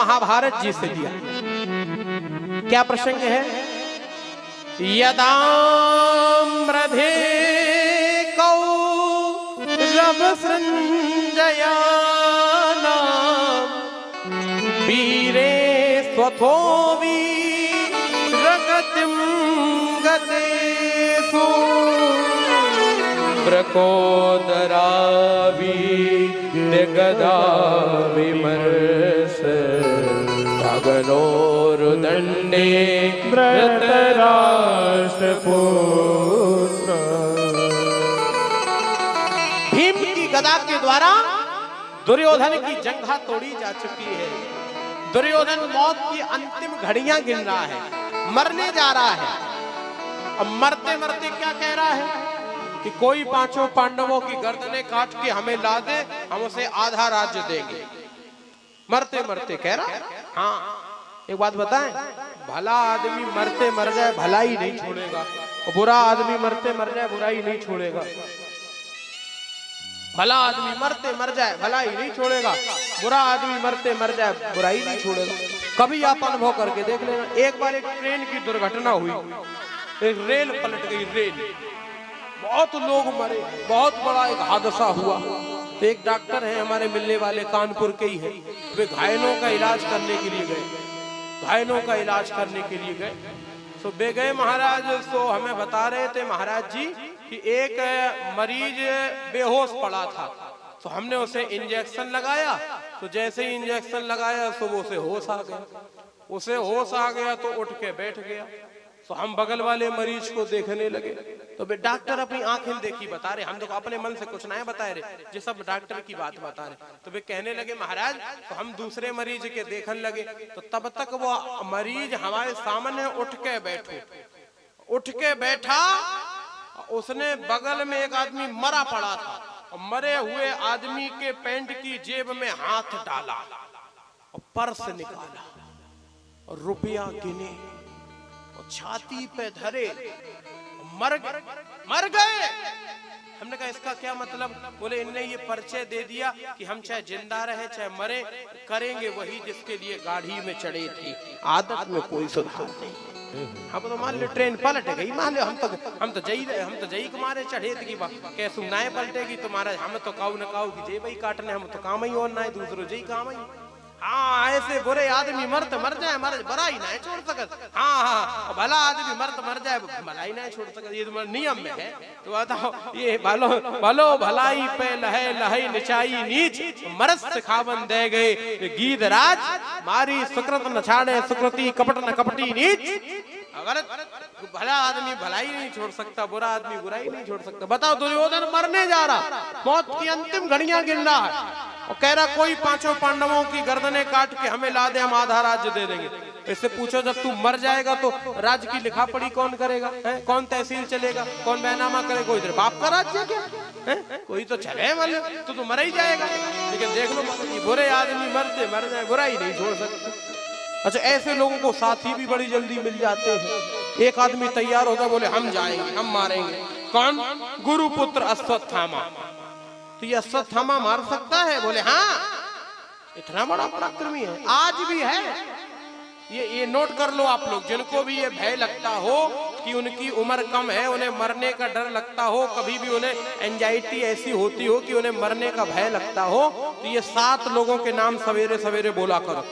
महाभारत जी से लिया। क्या प्रसंग है? यदाम्रधे कौरव सृञ्जयानां वीरे स्वथो वीरगतिं गतेषु प्रकोदराभिगदा विमर्श गगनोरुदण्डे धृतराष्ट्रपुत्र। भीम की गदा के द्वारा दुर्योधन की जंघा तोड़ी जा चुकी है। दुर्योधन मौत की अंतिम घड़ियां गिन रहा है, मरने जा रहा है। अब मरते मरते क्या कह रहा है कि कोई पांचों पांडवों की गर्दनें काट के हमें ला दे, हम उसे आधा राज्य देंगे। मरते मरते कह रहा है। हाँ, एक बात बताएं, भला आदमी मरते मर जाए भलाई नहीं छोड़ेगा, और बुरा आदमी मरते मर जाए बुराई नहीं छोड़ेगा। भला आदमी मरते मर जाए भलाई नहीं छोड़ेगा, बुरा आदमी मरते मर जाए बुराई नहीं छोड़ेगा। कभी आप अनुभव करके देख लेना। एक बार एक ट्रेन की दुर्घटना हुई, एक रेल पलट गई, रेल, बहुत लोग मरे, बहुत बड़ा एक हादसा हुआ। तो एक डॉक्टर है हमारे मिलने वाले, कानपुर के ही है, वे घायलों का इलाज करने के लिए गए, घायलों का इलाज करने के लिए गए। तो वे गए महाराज, तो हमें बता रहे थे महाराज जी कि एक मरीज बेहोश पड़ा था, तो हमने उसे इंजेक्शन लगाया। तो जैसे ही इंजेक्शन लगाया तो वो उसे होश आ गया, उसे होश आ गया तो उठ के बैठ गया। तो हम बगल वाले मरीज को देखने लगे, तो वे डॉक्टर अपनी आंखें देखी बता रहे, हम तो अपने मन से कुछ नहीं बता रहे, ये सब डॉक्टर की बात बता रहे। तो वे कहने लगे महाराज, तो हम दूसरे मरीज के देखने लगे, तो तब तक वो मरीज हमारे सामने उठ के बैठा। उसने बगल में एक आदमी मरा पड़ा था, और मरे हुए आदमी के पैंट की जेब में हाथ डाला और पर्स निकाला और रुपया गिने, छाती पे धरे, मर गए। हमने कहा इसका क्या मतलब? बोले इनने ये परिचय दे दिया कि हम चाहे जिंदा रहे चाहे मरे, करेंगे वही जिसके लिए गाड़ी में चढ़े थे। आदत में कोई सुधार नहीं। हम तो मान लो ट्रेन पलट गई, मान लो हम तो जई के मारे चढ़े थे कि कैसे नाए पलटेगी तुम्हारा, हम तो काऊ न काऊ की जेब ही काटने, हम तो काम ही और ना है दूसरों जई काम ही। हाँ, ऐसे बुरे आदमी मरते मर जाए बुराई नहीं छोड़ सकत। हाँ, भला आदमी मरते मर जाए भलाई नहीं छोड़ सकत, ये तुम्हारे नियम में है। तो बताओ, ये भलो भलाई पे लहे निचाई नीच, मरस खावन दे गए गीत राज, मारी सुकृत न छाड़े सुकृति कपट न कपटी नीच। अगर भला आदमी भलाई नहीं छोड़ सकता, बुरा आदमी बुराई नहीं छोड़ सकता। बताओ, दुर्योधन मरने जा रहा, मौत की अंतिम घड़ियां गिन रहा है, और कह रहा कोई पांचों पांडवों की गर्दनें काट के हमें ला दे, हम आधा राज्य दे देंगे। इससे पूछो, जब तू मर जाएगा तो राज्य की लिखा पढ़ी कौन करेगा? कौन तहसील चलेगा? कौन बैनामा करे? कोई इधर बाप का राज्य क्या है? कोई तो चले, मतलब तो मर ही जाएगा। लेकिन देख लो, बुरे आदमी मरते मर जाए बुराई नहीं छोड़ सकते। अच्छा, ऐसे लोगों को साथी भी बड़ी जल्दी मिल जाते हैं। एक आदमी तैयार होता, बोले हम जाएंगे, हम मारेंगे। कौन? गुरुपुत्र अश्वत्थामा। तो ये अश्वत्थामा मार सकता है? बोले हाँ, इतना बड़ा पराक्रमी है, आज भी है। ये नोट कर लो आप लोग, जिनको भी ये भय लगता हो कि उनकी उम्र कम है, उन्हें मरने का डर लगता हो, कभी भी उन्हें एंजाइटी ऐसी होती हो कि उन्हें मरने का भय लगता हो, तो ये 7 लोगों के नाम सवेरे सवेरे बोला करो।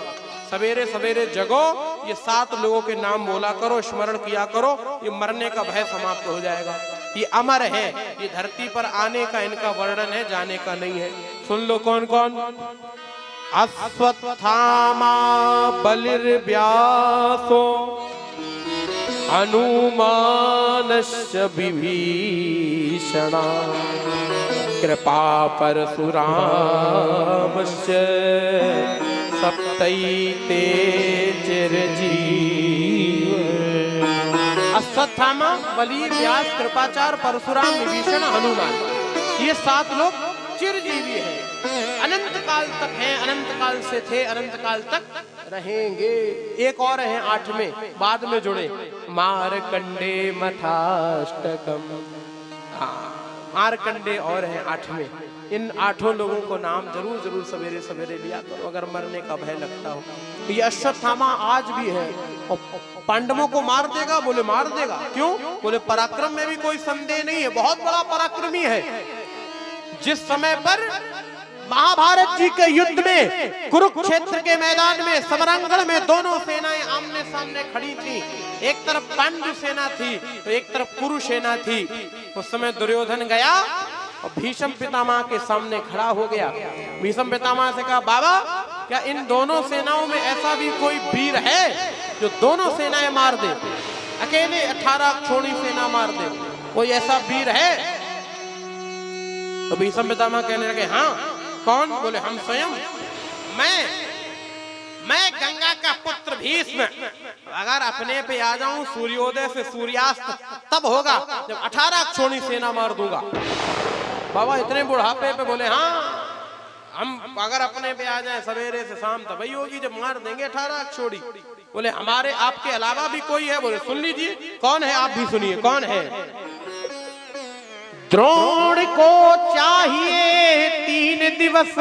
सवेरे सवेरे जगो, ये 7 लोगों के नाम बोला करो, स्मरण किया करो, ये मरने का भय समाप्त हो जाएगा। ये अमर है, ये धरती पर आने का इनका वर्णन है, जाने का नहीं है। सुन लो कौन कौन? अश्वत्थामा बलिर्व्यासो हनुमानश्च विभीषणा कृपा परशुरामश्च सप्तैते चिरजीव। अश्वत्थामा, बलि, व्यास, कृपाचार, परशुराम, विभीषण, हनुमान, ये 7 लोग चिरजीवी हैं, अनंत काल तक हैं, अनंत काल से थे, अनंत काल तक रहेंगे। एक और हैं 8वें, बाद में जुड़े, मारकंडे मथाष्टकम। मारकंडे और हैं 8वें। इन 8 लोगों को नाम जरूर जरूर सवेरे सवेरे लिया करो अगर मरने का भय लगता हो। ये अश्वत्थामा आज भी है और पांडवों को मार देगा, बोले मार देगा। क्यों? बोले पराक्रम में भी कोई संदेह नहीं है, बहुत बड़ा पराक्रमी है। जिस समय पर महाभारत जी के युद्ध में कुरुक्षेत्र के मैदान में समरांगण में दोनों सेनाएं आमने सामने खड़ी थी, एक तरफ पांडु सेना थी तो एक तरफ कुरु सेना थी। उस समय दुर्योधन गया और भीष्म पितामह के सामने खड़ा हो गया। भीष्म पितामह से कहा, बाबा क्या इन दोनों सेनाओं में ऐसा भी कोई वीर है जो दोनों सेनाएं मार दे, अकेले 18 छोड़ी सेना मार दे, कोई ऐसा वीर है? तो भीष्म पितामह कहने लगे, हाँ। कौन? बोले हम स्वयं, मैं गंगा का पुत्र भीष्म। अगर अपने पे आ जाऊं सूर्योदय से सूर्यास्त तब होगा जब 18 छोड़ी सेना मार दूंगा। बाबा इतने बुढ़ापे पे बोले, हाँ हम अगर अपने पे आ जाए सवेरे से शाम तब वही होगी जब मार देंगे 18 छोड़ी। बोले हमारे आपके अलावा भी कोई है? बोले सुन लीजिए। कौन है? आप भी सुनिए कौन है। द्रोण को चाहिए 3 दिवस,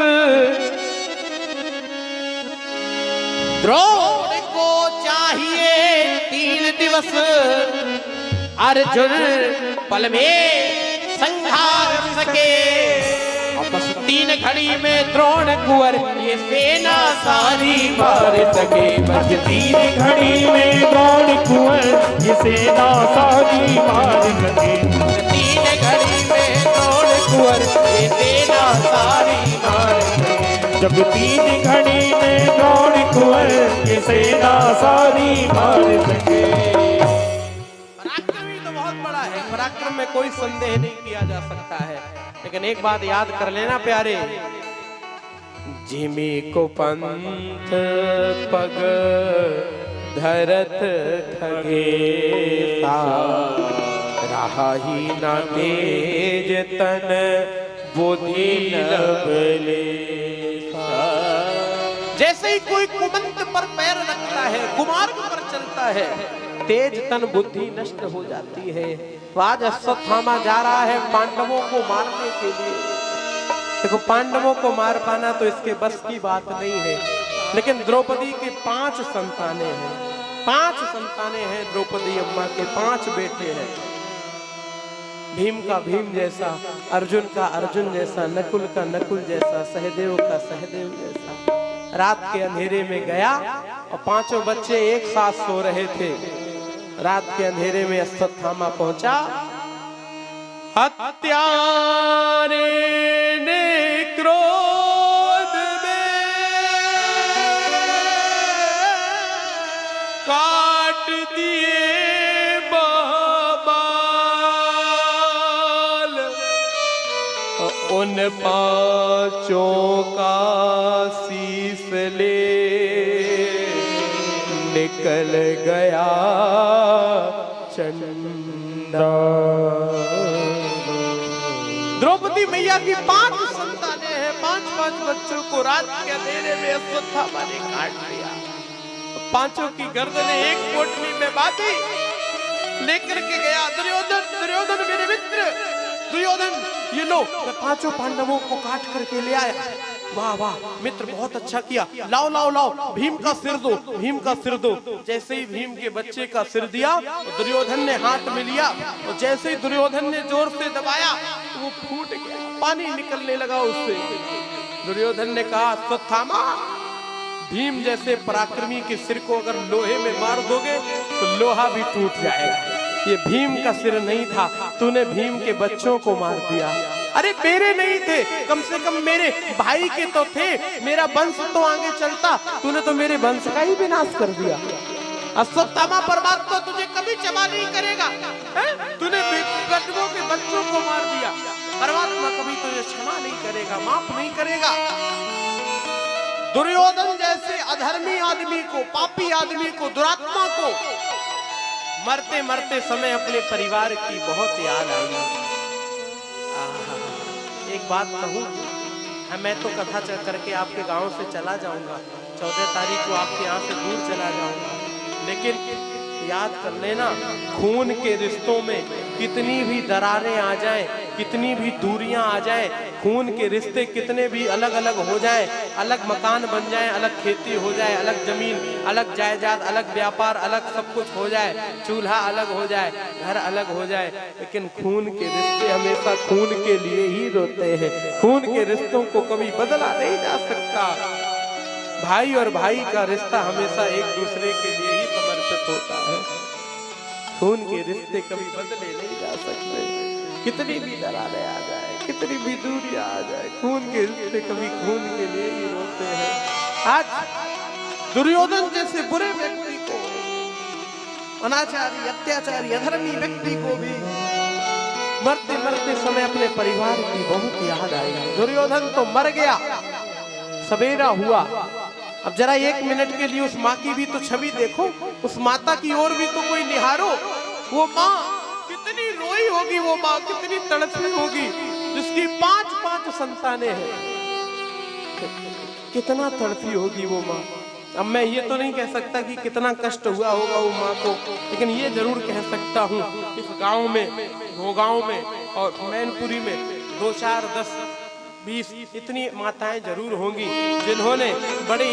द्रोण को चाहिए 3 दिवस, अर्जुन पल में संहार सके। बस 3 घड़ी में द्रोण कुंवर ये सेना सारी मार सके। बस 3 घड़ी में द्रोण कुंवर ये सेना सारी मार सके। 3 घड़ी में द्रोण कुंवर ये सेना सारी मार सके। जब 3 घड़ी में द्रोण कुंवर ये सेना सारी मार सके। पराक्रम तो बहुत बड़ा है, पराक्रम में कोई संदेह नहीं किया जा सकता है। लेकिन एक बात याद कर लेना प्यारे, जिमी को पंथ पग धरत खगेसा, रहा ही न तेज तन बुद्धि लबले। जैसे ही कोई कुमंत पर पैर रखता है, कुमार्ग पर चलता है, तेज तन बुद्धि नष्ट हो जाती है। तो आज अश्वत्थामा जा रहा है पांडवों को मारने के लिए। देखो पांडवों को मार पाना तो इसके बस की बात नहीं है, लेकिन द्रौपदी के 5 संतानें हैं, 5 संतानें हैं द्रौपदी अम्मा के, 5 बेटे हैं। भीम का भीम जैसा, अर्जुन का अर्जुन जैसा, नकुल का नकुल जैसा, सहदेव का सहदेव जैसा। रात के अंधेरे में गया और 5 बच्चे एक साथ सो रहे थे। रात के अंधेरे में अश्वत्थामा पहुंचा। हत्यारे ने क्रोध में काट दिए बाल, उन 5 का शीश ले निकल गया चंदा। द्रौपदी मैया की 5 संतानें हैं, 5 बच्चों को रात के अंधेरे में अश्वत्थामा ने काट दिया। 5 की गर्दनें एक पोटली में बांधी, लेकर के गया। दुर्योधन दुर्योधन मेरे मित्र, दुर्योधन ये लो, मैं 5 पांडवों को काट करके ले आया। वाह वाह मित्र, बहुत अच्छा किया, लाओ लाओ लाओ, भीम का सिर दो, भीम का सिर दो। जैसे ही भीम के बच्चे का सिर दिया, दुर्योधन ने हाथ में लिया और जैसे ही दुर्योधन ने जोर से दबाया तो वो फूट गया, पानी निकलने लगा उससे। दुर्योधन ने कहा, अश्वत्थामा भीम जैसे पराक्रमी के सिर को अगर लोहे में मार दोगे तो लोहा भी टूट जाएगा। ये भीम का सिर नहीं था, तूने भीम के बच्चों को मार दिया। अरे मेरे नहीं थे, कम से कम मेरे भाई के तो थे, मेरा वंश तो आगे चलता, तूने तो मेरे वंश का ही विनाश कर दिया। अश्वत्थामा परमात्मा तुझे कभी क्षमा नहीं करेगा, तूने पांडवों के बच्चों को मार दिया, परमात्मा कभी तुझे क्षमा नहीं करेगा, माफ नहीं करेगा। दुर्योधन जैसे अधर्मी आदमी को, पापी आदमी को, दुरात्मा को मरते मरते समय अपने परिवार की बहुत याद आई। एक बात कहूँ, मैं तो कथा करके आपके गांव से चला जाऊंगा, 14 तारीख को आपके यहाँ से दूर चला जाऊंगा, लेकिन याद कर लेना, खून के रिश्तों में कितनी भी दरारें आ जाएं, कितनी भी दूरियां आ जाएं, खून के रिश्ते कितने भी अलग अलग हो जाएं, अलग मकान बन जाएं, अलग खेती हो जाए, अलग जमीन, अलग जायदाद, अलग व्यापार, अलग सब कुछ हो जाए, चूल्हा अलग हो जाए, घर अलग हो जाए, लेकिन खून के रिश्ते हमेशा खून के लिए ही रोते हैं। खून के रिश्तों को कभी बदला नहीं जा सकता। भाई और भाई का रिश्ता हमेशा एक दूसरे के लिए ही समर्पित होता है। खून के रिश्ते कभी बदले नहीं जा सकते। कितनी भी दरारें आ जाए, कितनी भी दूरी आ जाए, खून के रिश्ते कभी खून के लिए ही रोते हैं। आज दुर्योधन जैसे बुरे व्यक्ति को, अनाचारी, अत्याचारी, अधर्मी व्यक्ति को भी मरते मरते समय अपने परिवार की बहुत याद आई। दुर्योधन तो मर गया, सवेरा हुआ। अब जरा 1 मिनट के लिए उस माँ की भी तो छवि देखो, उस माता की ओर भी तो कोई निहारो। वो माँ कितनी रोई होगी, वो माँ कितनी तड़पी होगी, जिसकी 5 संतानें हैं। कितना तड़पी होगी वो माँ। अब मैं ये तो नहीं कह सकता कि कितना कष्ट हुआ होगा वो माँ को, लेकिन ये जरूर कह सकता हूँ इस गांव में, गोगांव में और मैनपुरी में 2, 4, 10, 20 इतनी माताएं जरूर होंगी जिन्होंने बड़े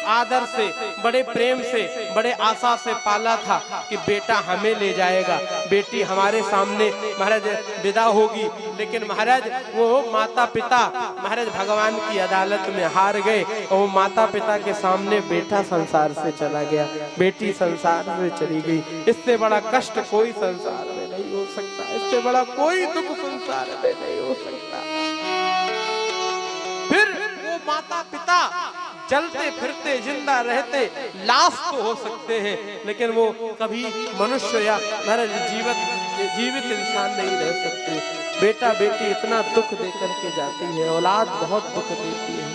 आदर से, बड़े प्रेम से, बड़े आशा से पाला था कि बेटा हमें ले जाएगा, बेटी हमारे सामने महाराज विदा होगी। लेकिन महाराज वो माता पिता महाराज भगवान की अदालत में हार गए और वो माता पिता के सामने बेटा संसार से चला गया, बेटी संसार से चली गई। इससे बड़ा कष्ट कोई संसार में नहीं हो सकता, इससे बड़ा कोई दुख संसार में नहीं हो सकता। फिर वो माता पिता चलते फिरते जिंदा रहते लाश तो हो सकते हैं, लेकिन वो कभी मनुष्य या जीवित इंसान नहीं रह सकते। बेटा बेटी इतना दुख दे करके जाती है, औलाद बहुत दुख देती है,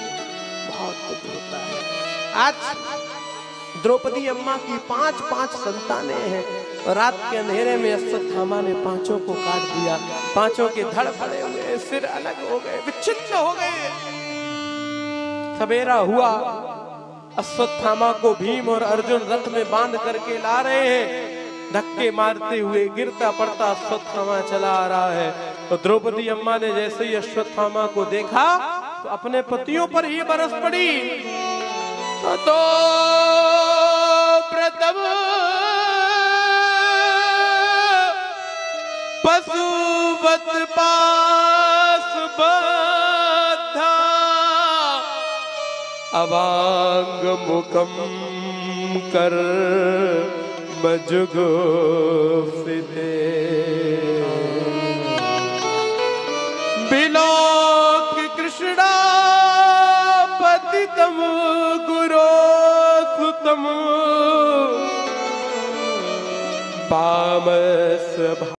बहुत दुख होता है। आज द्रौपदी अम्मा की 5 संतानें हैं और रात के अंधेरे में अश्वत्थामा ने 5 को काट दिया। 5 के धड़ पड़े हुए, सिर अलग हो गए, विच्छिन्न हो गए। सवेरा हुआ, अश्वत्थामा को भीम और अर्जुन रथ में बांध करके ला रहे हैं। धक्के मारते हुए गिरता पड़ता अश्वत्थामा चला आ रहा है। तो द्रौपदी अम्मा ने जैसे ही अश्वत्थामा को देखा तो अपने पतियों पर ही बरस पड़ी। तो प्रथम पशुवत पास बद्धा अवांग मुखम कर मजुगो सिते बिलोक कृष्णा पतितम गुरो सुतम पामस